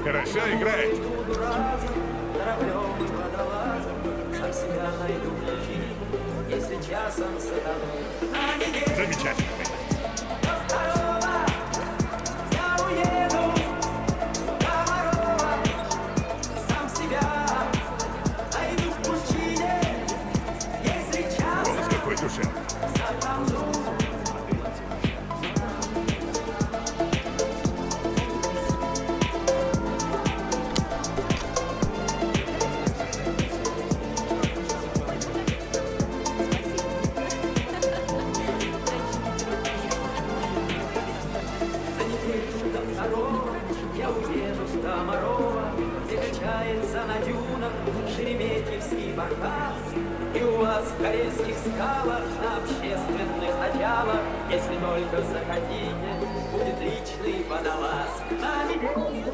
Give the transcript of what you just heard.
Хорошо играет. Буду разом, кораблем и водолазом, сам себя найду в ночи, если часом сатану. А не верь, Замечательно. здорово, я уеду до Морова, сам себя найду в пучине, если часом Голос какой душевный. сатану. За неделю до второго я уеду до Морова, где качается на дюнах Шереметьевский баркас. И у вас в Карельских скалах на общественных началах, если только захотите, будет личный водолаз. На неделю